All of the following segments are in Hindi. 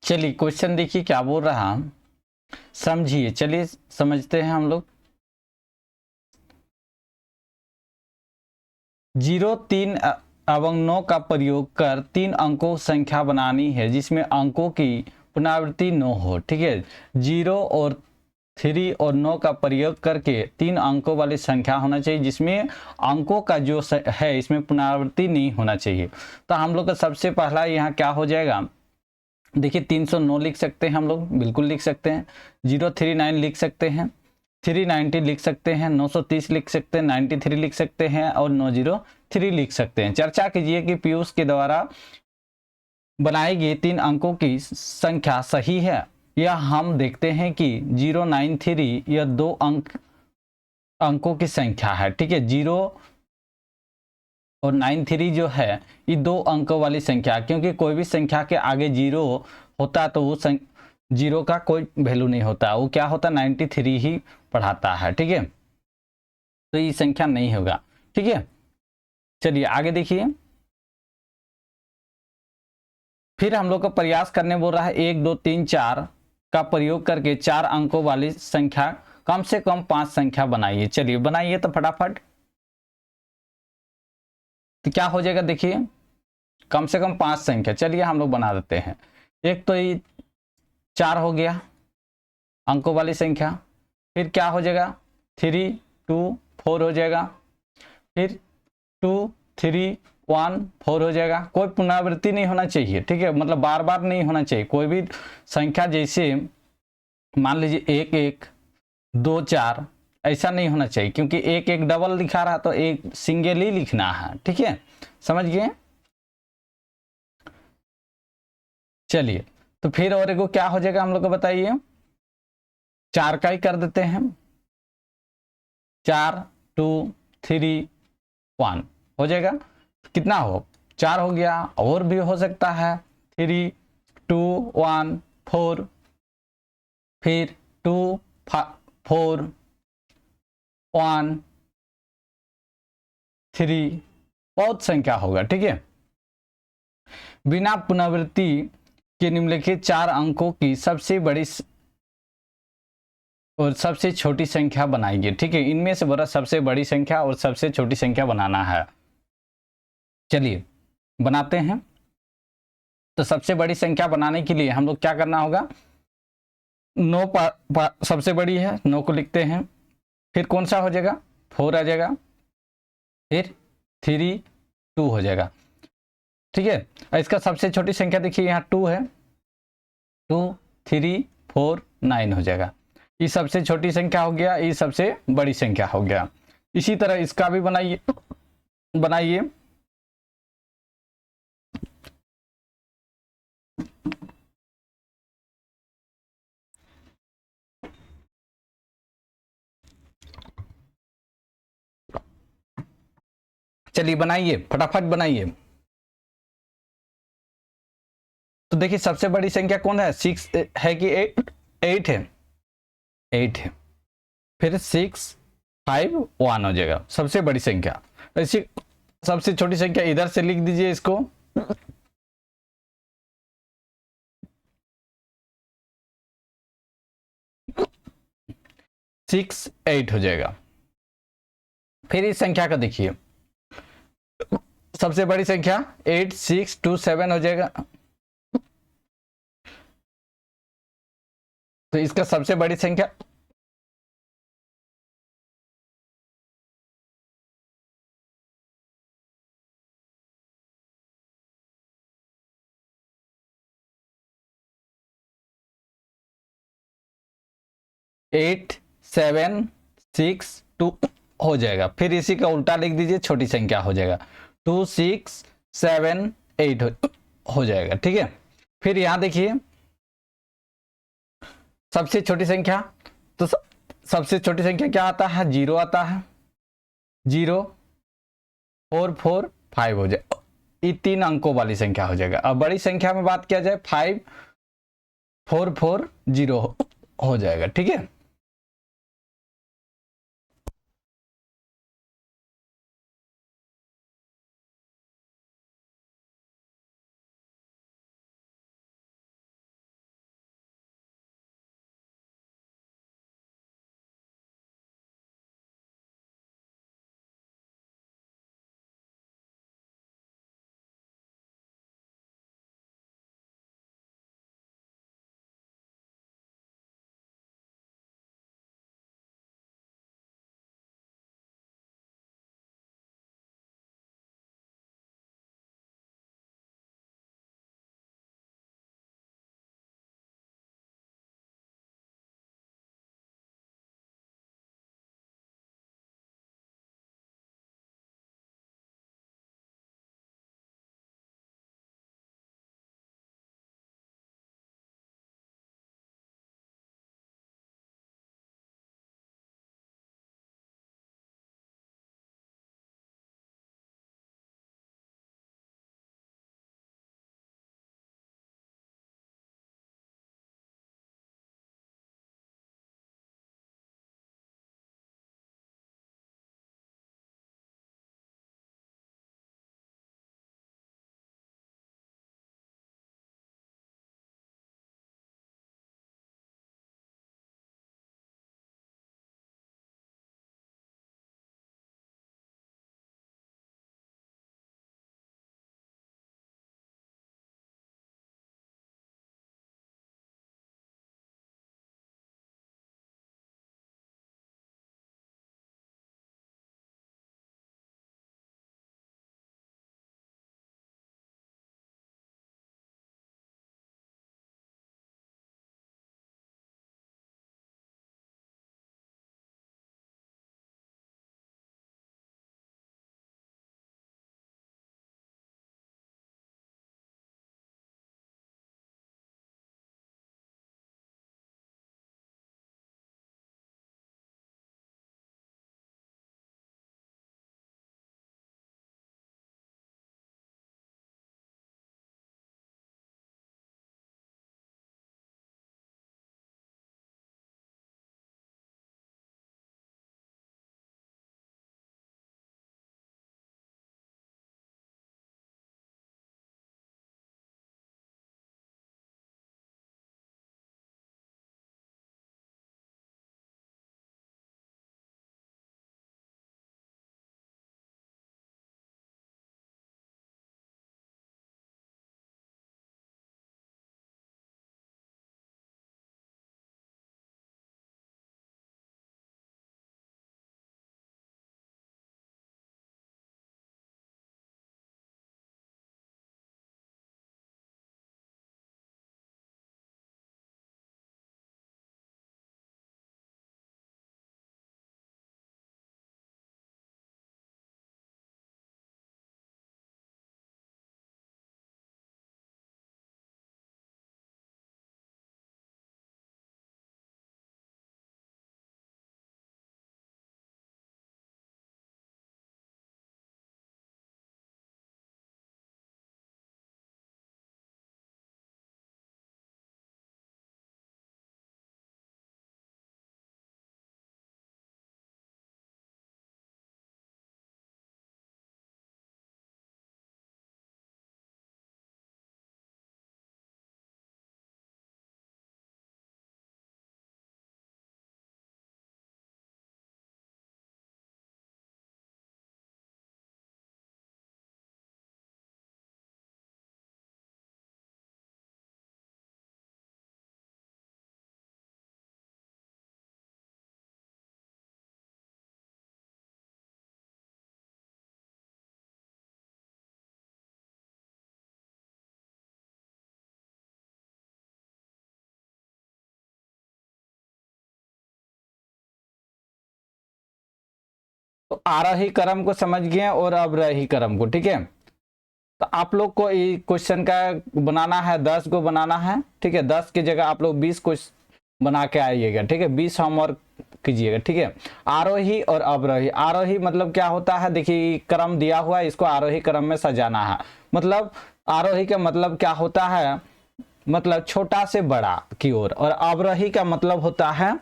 चलिए क्वेश्चन देखिए क्या बोल रहा, समझिए। चलिए समझते हैं हम लोग। 0, 3 एवं 9 का प्रयोग कर 3 अंकों संख्या बनानी है जिसमें अंकों की पुनरावृत्ति 9 हो। ठीक है, 0 और 3 और 9 का प्रयोग करके 3 अंकों वाली संख्या होना चाहिए जिसमें अंकों का जो है इसमें पुनरावृत्ति नहीं होना चाहिए। तो हम लोग का सबसे पहला यहाँ क्या हो जाएगा, देखिए 309 लिख सकते हैं हम लोग, बिल्कुल लिख सकते हैं। 039 लिख सकते हैं, 390 लिख सकते हैं, 930 लिख सकते हैं, 93 लिख सकते हैं और 903 लिख सकते हैं। चर्चा कीजिए कि पीयूष के द्वारा बनाई गई 3 अंकों की संख्या सही है। यह हम देखते हैं कि 093 यह 2 अंकों की संख्या है। ठीक है, 0 और 93 जो है ये 2 अंकों वाली संख्या, क्योंकि कोई भी संख्या के आगे 0 होता तो वो 0 का कोई वैल्यू नहीं होता, वो क्या होता 93 ही पढ़ाता है। ठीक है, तो ये संख्या नहीं होगा। ठीक है, चलिए आगे देखिए। फिर हम लोग को प्रयास करने बोल रहा है 1, 2, 3, 4 का प्रयोग करके 4 अंकों वाली संख्या कम से कम 5 संख्या बनाइए। चलिए बनाइए तो फटाफट। तो क्या हो जाएगा देखिए, कम से कम 5 संख्या। चलिए हम लोग बना देते हैं। एक तो ये 4 हो गया अंकों वाली संख्या, फिर क्या हो जाएगा 3, 2, 4 हो जाएगा, फिर 2, 3, 1, 4 हो जाएगा। कोई पुनरावृत्ति नहीं होना चाहिए। ठीक है, मतलब बार बार नहीं होना चाहिए कोई भी संख्या, जैसे मान लीजिए 1, 1, 2, 4 ऐसा नहीं होना चाहिए, क्योंकि 1, 1 डबल लिखा रहा तो एक सिंगल ही लिखना है। ठीक है, समझ गए। चलिए तो फिर और एगो क्या हो जाएगा हम लोग को बताइए, 4 का ही कर देते हैं। 4, 2, 3, 1 हो जाएगा। कितना हो 4 हो गया, और भी हो सकता है 3, 2, 1, 4, फिर 2, 4, 1, 3, बहुत संख्या होगा। ठीक है, बिना पुनरावृत्ति के निम्नलिखित 4 अंकों की सबसे बड़ी और सबसे छोटी संख्या बनाइए। ठीक है, इनमें से बड़ा सबसे बड़ी संख्या और सबसे छोटी संख्या बनाना है। चलिए बनाते हैं। तो सबसे बड़ी संख्या बनाने के लिए हम लोग क्या करना होगा, 9 सबसे बड़ी है, 9 को लिखते हैं। फिर कौन सा हो जाएगा 4 आ जाएगा, फिर 3, 2 हो जाएगा। ठीक है, और इसका सबसे छोटी संख्या देखिए यहाँ 2 है, 2, 3, 4, 9 हो जाएगा। ये सबसे छोटी संख्या हो गया, ये सबसे बड़ी संख्या हो गया। इसी तरह इसका भी बनाइए बनाइए। चलिए बनाइए फटाफट बनाइए। तो देखिए सबसे बड़ी संख्या कौन है, 6 है कि 8, 8 है, 8 है। फिर 6, 5, 1 हो जाएगा सबसे बड़ी संख्या। ऐसी सबसे छोटी संख्या इधर से लिख दीजिए इसको, 6, 8 हो जाएगा। फिर इस संख्या का देखिए सबसे बड़ी संख्या 8, 6, 2, 7 हो जाएगा। तो इसका सबसे बड़ी संख्या 8, 7, 6, 2 हो जाएगा। फिर इसी का उल्टा लिख दीजिए, छोटी संख्या हो जाएगा 2, 6, 7, 8 हो जाएगा। ठीक है, फिर यहां देखिए सबसे छोटी संख्या, तो सबसे छोटी संख्या क्या आता है, 0 आता है। 0, 4, 4, 5 हो जाए, ये 3 अंकों वाली संख्या हो जाएगा। अब बड़ी संख्या में बात किया जाए 5, 4, 4, 0 हो जाएगा। ठीक है। तो आरोही क्रम को समझ गए और अवरोही क्रम को, ठीक है। तो आप लोग को ये क्वेश्चन का बनाना है 10 को बनाना है, ठीक है। 10 की जगह आप लोग 20 क्वेश्चन बना के आइएगा, ठीक है। 20 होमवर्क कीजिएगा, ठीक है। आरोही और अवरोही, आरोही मतलब क्या होता है, देखिए क्रम दिया हुआ है, इसको आरोही क्रम में सजाना है। मतलब आरोही का मतलब क्या होता है, मतलब छोटा से बड़ा की ओर, और अवरोही का मतलब होता है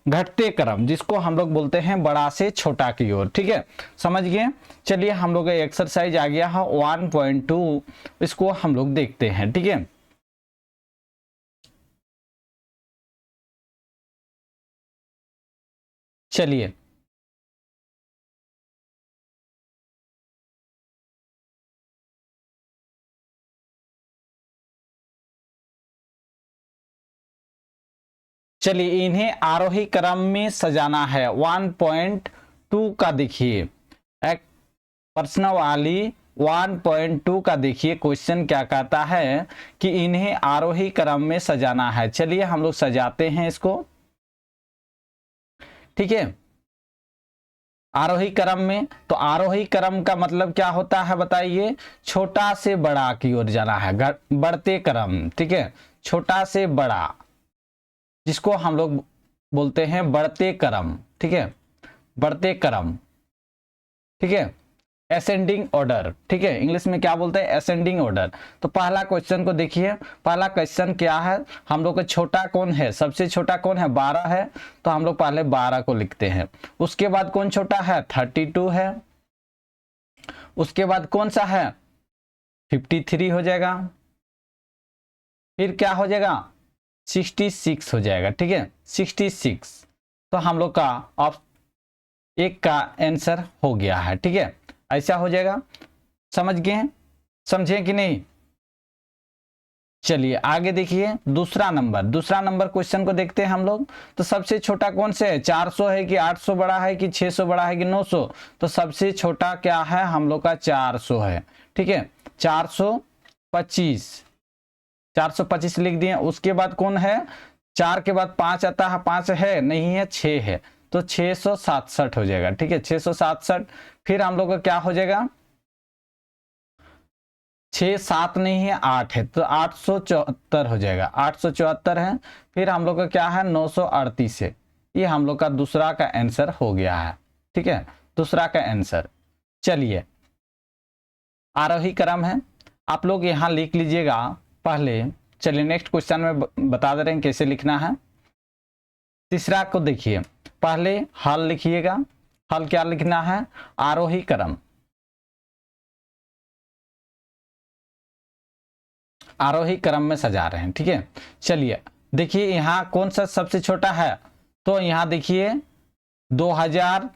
घटते क्रम, जिसको हम लोग बोलते हैं बड़ा से छोटा की ओर, ठीक है। समझ गए। चलिए हम लोग एक्सरसाइज आ गया है 1.2, इसको हम लोग देखते हैं, ठीक है। चलिए चलिए इन्हें आरोही क्रम में सजाना है। 1.2 का देखिए, एक प्रश्नावली 1.2 का देखिए, क्वेश्चन क्या कहता है कि इन्हें आरोही क्रम में सजाना है। चलिए हम लोग सजाते हैं इसको, ठीक है। आरोही क्रम में, तो आरोही क्रम का मतलब क्या होता है बताइए, छोटा से बड़ा की ओर जाना है, बढ़ते क्रम, ठीक है। छोटा से बड़ा, जिसको हम लोग बोलते हैं बढ़ते क्रम, ठीक है। बढ़ते क्रम, ठीक है। असेंडिंग ऑर्डर, ठीक है। इंग्लिश में क्या बोलते हैं, असेंडिंग ऑर्डर। तो पहला क्वेश्चन को देखिए, पहला क्वेश्चन क्या है, हम लोग का छोटा कौन है, सबसे छोटा कौन है, 12 है, तो हम लोग पहले 12 को लिखते हैं। उसके बाद कौन छोटा है, 32 है। उसके बाद कौन सा है, 53 हो जाएगा। फिर क्या हो जाएगा, 66 हो जाएगा, ठीक है। 66, तो हम लोग का ऑप्शन एक का आंसर हो गया है, ठीक है। ऐसा हो जाएगा। समझ गए, समझे कि नहीं। चलिए आगे देखिए, दूसरा नंबर क्वेश्चन को देखते हैं हम लोग। तो सबसे छोटा कौन से है, 400 है कि 800 बड़ा है कि 600 बड़ा है कि 900। तो सबसे छोटा क्या है हम लोग का, 400 है, ठीक है। 425, 425 लिख दिए। उसके बाद कौन है, 4 के बाद 5 आता है, 5 है नहीं है, 6 है, तो 667 हो जाएगा, ठीक है। 667, फिर हम लोग का क्या हो जाएगा, 6 7 नहीं है, 8 है, तो 874 हो जाएगा, 874 है। फिर हम लोग का क्या है, 938 है। ये हम लोग का दूसरा का आंसर हो गया है, ठीक है। दूसरा का आंसर। चलिए आरोही क्रम है, आप लोग यहां लिख लीजिएगा पहले। चलिए नेक्स्ट क्वेश्चन में बता दे रहे हैं कैसे लिखना है। तीसरा को देखिए, पहले हल लिखिएगा। हल क्या लिखना है, आरोही क्रम, आरोही क्रम में सजा रहे हैं, ठीक है। चलिए देखिए यहाँ कौन सा सबसे छोटा है, तो यहाँ देखिए 2000,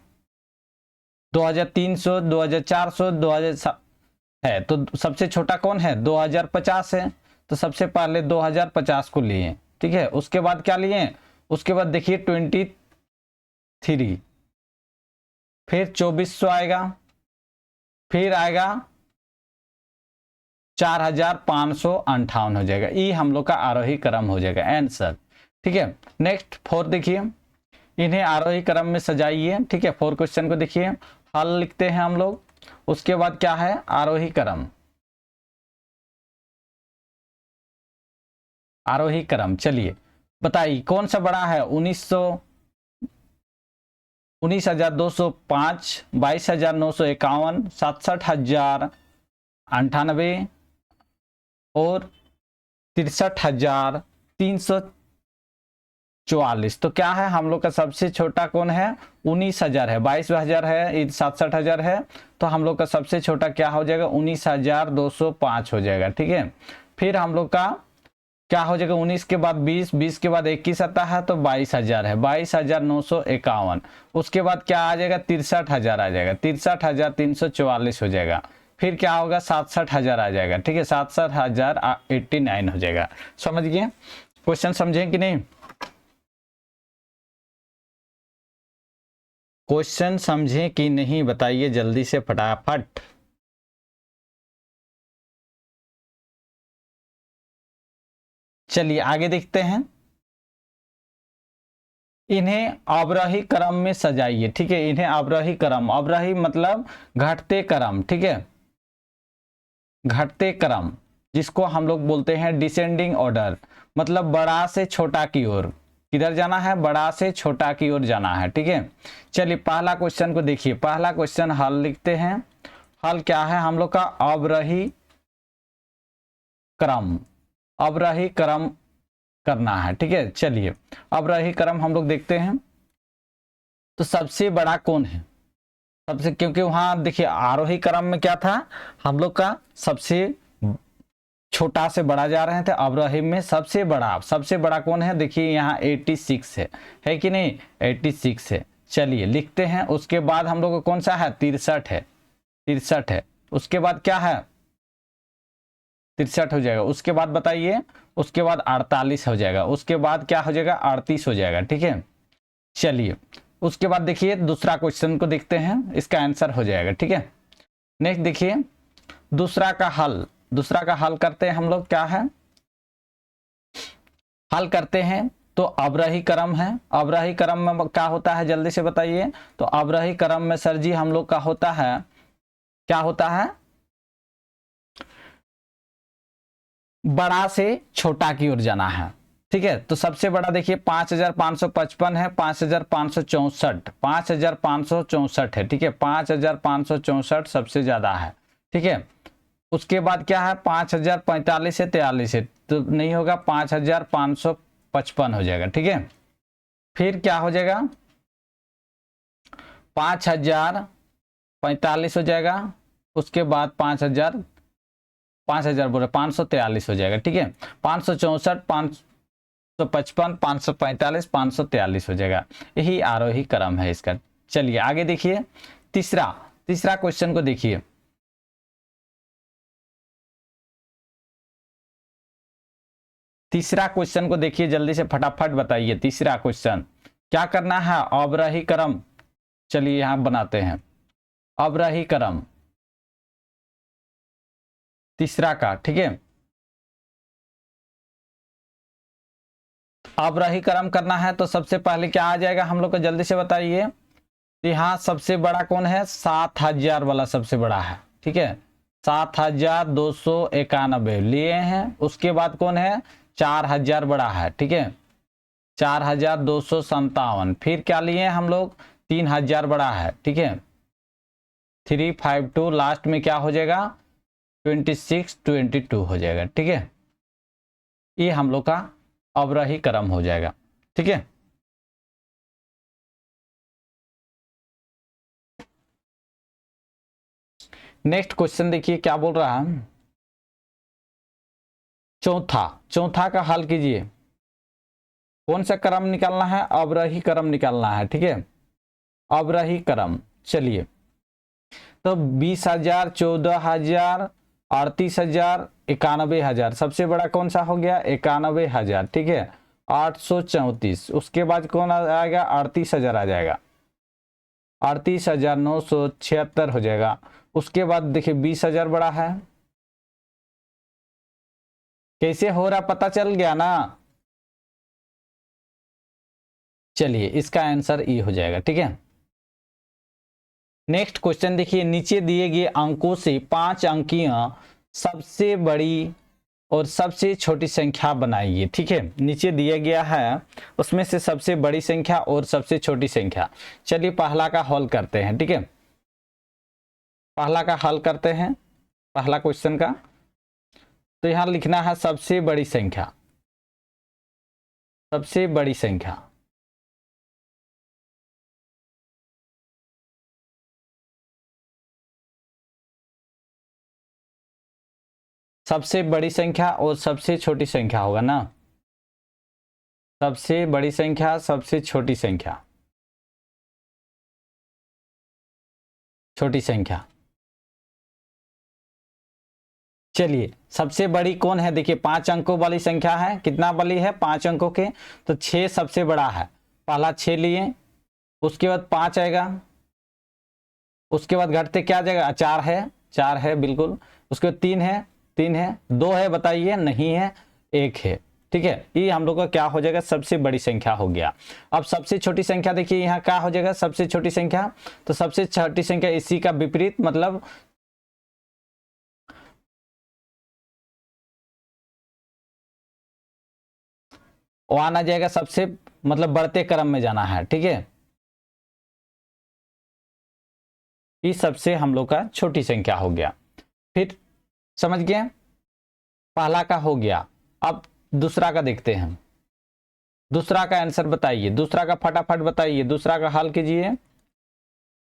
2300, 2400, 2000 है, तो सबसे छोटा कौन है, 2050 है। तो सबसे पहले 2050 को लिए, ठीक है। उसके बाद क्या लिए, उसके बाद देखिए 23, फिर 2400 आएगा, फिर आएगा 4558 हो जाएगा। ये हम लोग का आरोही क्रम हो जाएगा आंसर, ठीक है। नेक्स्ट 4 देखिए, इन्हें आरोही क्रम में सजाइए, ठीक है। 4 क्वेश्चन को देखिए, हल लिखते हैं हम लोग। उसके बाद क्या है, आरोही क्रम, आरोही क्रम। चलिए बताइए कौन सा बड़ा है, 19,205, 22,951, 67,098 और 63,344। तो क्या है हम लोग का सबसे छोटा कौन है, 19,000 है, 22,000 है, 67,000 है। तो हम लोग का सबसे छोटा क्या हो जाएगा, 19,205 हो जाएगा, ठीक है। फिर हम लोग का क्या हो जाएगा, 19 के बाद 20, 20 के बाद 21 आता है, तो 22,000 है, 22,951। उसके बाद क्या आ जाएगा, 63,000 आ जाएगा, 63,344 हो जाएगा। फिर क्या होगा, 67,000 आ जाएगा, ठीक है। 67,089 हो जाएगा। समझ गए, क्वेश्चन समझे कि नहीं, क्वेश्चन समझे कि नहीं बताइए जल्दी से फटाफट। चलिए आगे देखते हैं। इन्हें अवरोही क्रम में सजाइए, ठीक है। इन्हें अवरोही क्रम, अवरोही मतलब घटते क्रम, ठीक है, घटते क्रम, जिसको हम लोग बोलते हैं डिसेंडिंग ऑर्डर, मतलब बड़ा से छोटा की ओर। किधर जाना है? बड़ा से छोटा की ओर जाना है, ठीक है। चलिए पहला क्वेश्चन को देखिए। पहला क्वेश्चन हल लिखते हैं। हल क्या है हम लोग का? अवरोही क्रम, अवरोही क्रम करना है, ठीक है। चलिए अवरोही क्रम हम लोग देखते हैं। तो सबसे बड़ा कौन है? सबसे, क्योंकि वहां देखिए आरोही क्रम में क्या था हम लोग का, सबसे छोटा से बड़ा जा रहे थे। अवरोही में सबसे बड़ा कौन है? देखिए यहाँ 86 है कि नहीं? 86 है। चलिए लिखते हैं। उसके बाद हम लोग को कौन सा है? 63 है, 63 है। उसके बाद क्या है? 63 हो जाएगा। उसके बाद बताइए, उसके बाद 48 हो जाएगा। उसके बाद क्या हो जाएगा? 38 हो जाएगा, ठीक है। चलिए उसके बाद देखिए दूसरा क्वेश्चन को देखते हैं, इसका आंसर हो जाएगा, ठीक है। नेक्स्ट देखिए दूसरा का हल, दूसरा का हल करते हैं हम लोग। क्या है? हल करते हैं तो अवरोही क्रम है। अवरोही क्रम में क्या होता है जल्दी से बताइए। तो अवरोही क्रम में सर जी हम लोग का होता है, क्या होता है? बड़ा से छोटा की ओर जाना है, ठीक है। तो सबसे बड़ा देखिए 5555 है, 5564, 5564 है, ठीक है। 5564 सबसे ज्यादा है, ठीक है। उसके बाद क्या है? 5045 है, 43 है, तो नहीं होगा, 5555 हो जाएगा, ठीक है। फिर क्या हो जाएगा? 5045 हो जाएगा। उसके बाद 5000 बोले 543 हो जाएगा, ठीक है। 564, 555, 545, 543 हो जाएगा। यही आरोही क्रम है इसका। चलिए आगे देखिए तीसरा, तीसरा क्वेश्चन को देखिए। तीसरा क्वेश्चन को देखिए जल्दी से, फटाफट बताइए। तीसरा क्वेश्चन क्या करना है? अवरोही क्रम। चलिए यहां बनाते हैं अवरोही क्रम तीसरा का, ठीक है। अवरोही क्रम करना है तो सबसे पहले क्या आ जाएगा हम लोग को, जल्दी से बताइए। यहाँ सबसे बड़ा कौन है? 7000 वाला सबसे बड़ा है, ठीक है। 7291 लिए हैं। उसके बाद कौन है? 4000 बड़ा है, ठीक है, 4257। फिर क्या लिए हम लोग? 3000 बड़ा है, ठीक है, 352। लास्ट में क्या हो जाएगा? 2622 हो जाएगा, ठीक है। ये हम लोग का अवरोही क्रम हो जाएगा, ठीक है। नेक्स्ट क्वेश्चन देखिए क्या बोल रहा है। चौथा, चौथा का हल कीजिए। कौन सा क्रम निकालना है? अवरोही क्रम निकालना है, ठीक है, अवरोही क्रम। चलिए तो 20,000, 14,000, 38,000, 91,000। सबसे बड़ा कौन सा हो गया? 91,000, ठीक है, 834। उसके बाद कौन आएगा? 38,000 आ जाएगा, 38,976 हो जाएगा। उसके बाद देखिए 20,000 बड़ा है। कैसे हो रहा पता चल गया ना? चलिए इसका आंसर ई हो जाएगा, ठीक है। नेक्स्ट क्वेश्चन देखिए, नीचे दिए गए अंकों से 5 अंकीय सबसे बड़ी और सबसे छोटी संख्या बनाइए, ठीक है। नीचे दिया गया है उसमें से सबसे बड़ी संख्या और सबसे छोटी संख्या। चलिए पहला का हल करते हैं, ठीक है। पहला का हल करते हैं, पहला क्वेश्चन का। तो यहां लिखना है सबसे बड़ी संख्या, सबसे बड़ी संख्या। सबसे बड़ी संख्या और सबसे छोटी संख्या होगा ना। सबसे बड़ी संख्या, सबसे छोटी संख्या, छोटी संख्या। चलिए सबसे बड़ी कौन है? देखिए 5 अंकों वाली संख्या है। कितना वाली है? 5 अंकों के। तो 6 सबसे बड़ा है, पहला 6 लिए। उसके बाद 5 आएगा। उसके बाद घटते क्या जाएगा? 4 है, 4 है बिल्कुल। उसके बाद 3 है, 3 है, 2 है, बताइए, नहीं है, 1 है, ठीक है, ये हम लोग का क्या हो जाएगा, सबसे बड़ी संख्या हो गया। अब सबसे छोटी संख्या देखिए यहाँ क्या हो जाएगा, सबसे छोटी संख्या, तो सबसे छोटी संख्या इसी का विपरीत, मतलब वन आ जाएगा, सबसे मतलब बढ़ते क्रम में जाना है, ठीक है। ये सबसे हम लोग का छोटी संख्या हो गया। फिर समझ गए, पहला का हो गया। अब दूसरा का देखते हैं, दूसरा का आंसर बताइए, दूसरा का फटाफट बताइए, दूसरा का हल कीजिए।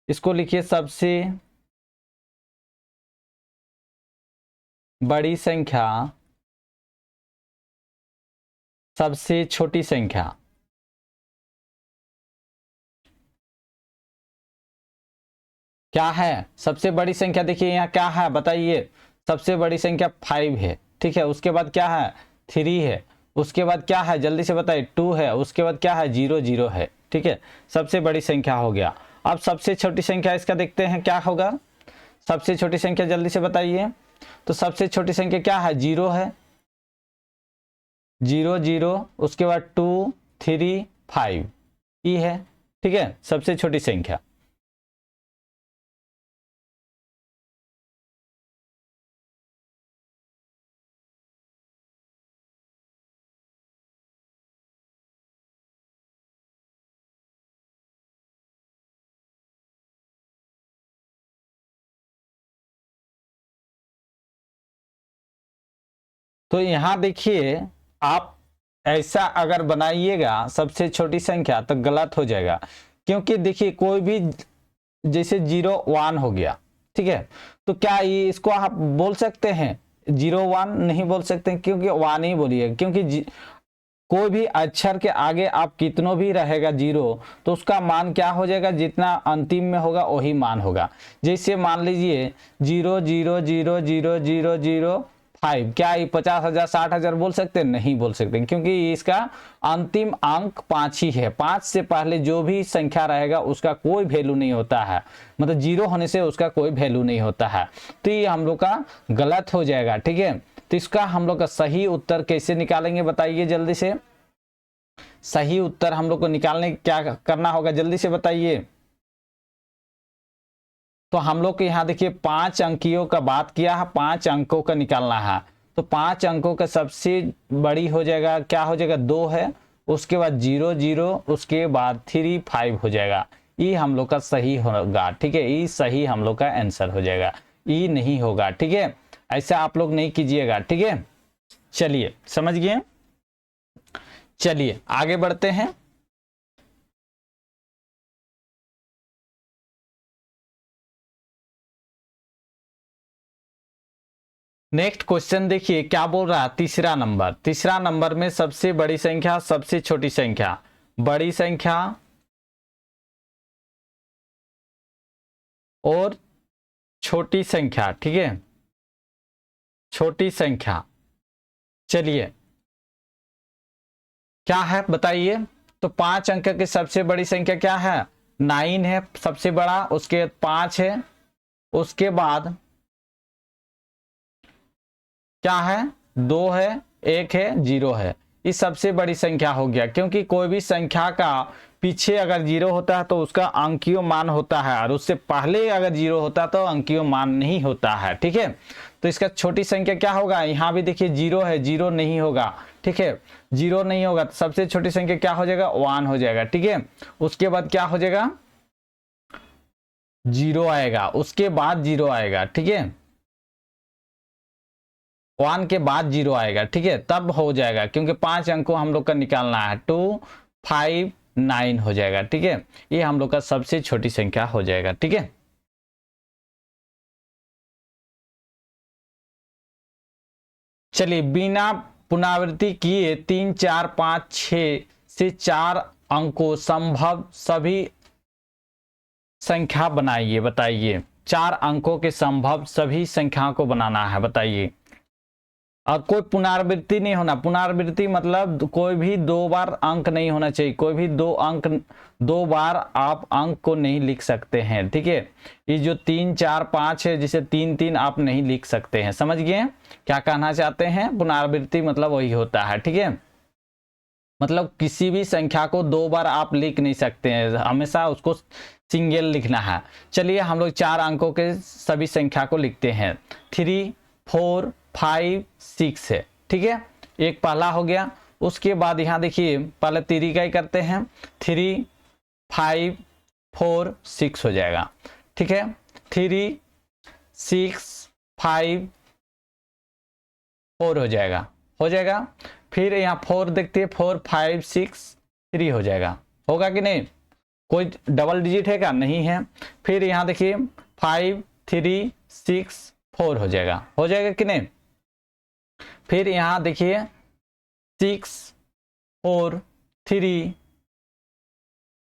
इसको लिखिए सबसे बड़ी संख्या सबसे छोटी संख्या। क्या है सबसे बड़ी संख्या, देखिए यहाँ क्या है बताइए, सबसे बड़ी संख्या 5 है, ठीक है। उसके बाद क्या है, 3 है। उसके बाद क्या है, जल्दी से बताइए, 2 है। उसके बाद क्या है, 0 0 है, ठीक है। सबसे बड़ी संख्या हो गया। अब सबसे छोटी संख्या इसका देखते हैं क्या होगा, सबसे छोटी संख्या जल्दी से बताइए। तो सबसे छोटी संख्या क्या है, 0 है, 0 0। उसके बाद 2 3 5 ये है, ठीक है, सबसे छोटी संख्या। तो यहां देखिए, आप ऐसा अगर बनाइएगा सबसे छोटी संख्या तो गलत हो जाएगा, क्योंकि देखिए कोई भी, जैसे 0 1 हो गया, ठीक है, तो क्या ये इसको आप बोल सकते हैं 0 1? नहीं बोल सकते, क्योंकि 1 ही बोलिए, क्योंकि कोई भी अक्षर के आगे आप कितनों भी रहेगा 0, तो उसका मान क्या हो जाएगा, जितना अंतिम में होगा वही मान होगा। जैसे मान लीजिए 0 0 0 0 0 0 5, क्या ये 50,000 60,000 बोल सकते हैं? नहीं बोल सकते, क्योंकि इसका अंतिम अंक 5 ही है। 5 से पहले जो भी संख्या रहेगा उसका कोई वैल्यू नहीं होता है, मतलब 0 होने से उसका कोई वैल्यू नहीं होता है। तो ये हम लोग का गलत हो जाएगा, ठीक है। तो इसका हम लोग का सही उत्तर कैसे निकालेंगे बताइए जल्दी से। सही उत्तर हम लोग को निकालने क्या करना होगा, जल्दी से बताइए। तो हम लोग को यहाँ देखिए 5 अंकियों का बात किया है, 5 अंकों का निकालना है। तो 5 अंकों का सबसे बड़ी हो जाएगा, क्या हो जाएगा, 2 है। उसके बाद 0 0, उसके बाद 3 5 हो जाएगा। ये हम लोग का सही होगा, ठीक है। ये सही हम लोग का आंसर हो जाएगा, ये नहीं होगा, ठीक है। ऐसा आप लोग नहीं कीजिएगा, ठीक है। चलिए समझ गए, चलिए आगे बढ़ते हैं। नेक्स्ट क्वेश्चन देखिए क्या बोल रहा है, तीसरा नंबर। तीसरा नंबर में सबसे बड़ी संख्या सबसे छोटी संख्या, बड़ी संख्या और छोटी संख्या, ठीक है, छोटी संख्या। चलिए क्या है बताइए। तो 5 अंक की सबसे बड़ी संख्या क्या है, 9 है सबसे बड़ा, उसके 5 है, उसके बाद क्या है, 2 है, 1 है, 0 है। ये सबसे बड़ी संख्या हो गया, क्योंकि कोई भी संख्या का पीछे अगर 0 होता है तो उसका अंकीय मान होता है, और उससे पहले अगर 0 होता है तो अंकीय मान नहीं होता है, ठीक है। तो इसका छोटी संख्या क्या होगा, यहाँ भी देखिए 0 है, 0 नहीं होगा, ठीक है, 0 नहीं होगा। तो सबसे छोटी संख्या क्या हो जाएगा, 1 हो जाएगा, ठीक है। उसके बाद क्या हो जाएगा, 0 आएगा, उसके बाद 0 आएगा, ठीक है, 1 के बाद 0 आएगा, ठीक है, तब हो जाएगा, क्योंकि 5 अंकों हम लोग का निकालना है। 2 5 9 हो जाएगा, ठीक है। ये हम लोग का सबसे छोटी संख्या हो जाएगा, ठीक है। चलिए बिना पुनरावृत्ति किए 3 4 5 6 से 4 अंकों संभव सभी संख्या बनाइए, बताइए। 4 अंकों के संभव सभी संख्याओं को बनाना है, बताइए। और कोई पुनरावृत्ति नहीं होना, पुनरावृत्ति मतलब कोई भी 2 बार अंक नहीं होना चाहिए, कोई भी 2 अंक 2 बार आप अंक को नहीं लिख सकते हैं, ठीक है। ये जो 3 4 5 है, जिसे 3 3 आप नहीं लिख सकते हैं, समझ गए क्या कहना चाहते हैं। पुनरावृत्ति मतलब वही होता है, ठीक है। मतलब किसी भी संख्या को 2 बार आप लिख नहीं सकते हैं, हमेशा उसको सिंगल लिखना है। चलिए हम लोग 4 अंकों के सभी संख्या को लिखते हैं। 3, 4, 5, 6 है, ठीक है। एक पहला हो गया। उसके बाद यहाँ देखिए पहले तीरी का ही करते हैं। 3, 5, 4, 6 हो जाएगा, ठीक है। 3, 6, 5, 4 हो जाएगा। फिर यहाँ 4 देखते हैं, 4, 5, 6, 3 हो जाएगा। होगा कि नहीं? कोई डबल डिजिट है क्या? नहीं है। फिर यहाँ देखिए 5, 3, 6, 4 हो जाएगा कि नहीं? फिर यहाँ देखिए 6, 4, 3,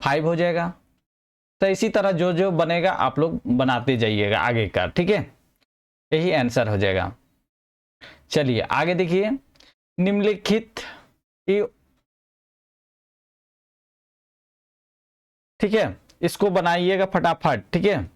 5 हो जाएगा। तो इसी तरह जो जो बनेगा आप लोग बनाते जाइएगा आगे का, ठीक है। यही आंसर हो जाएगा। चलिए आगे देखिए, निम्नलिखित ठीक है, इसको बनाइएगा फटाफट, ठीक है।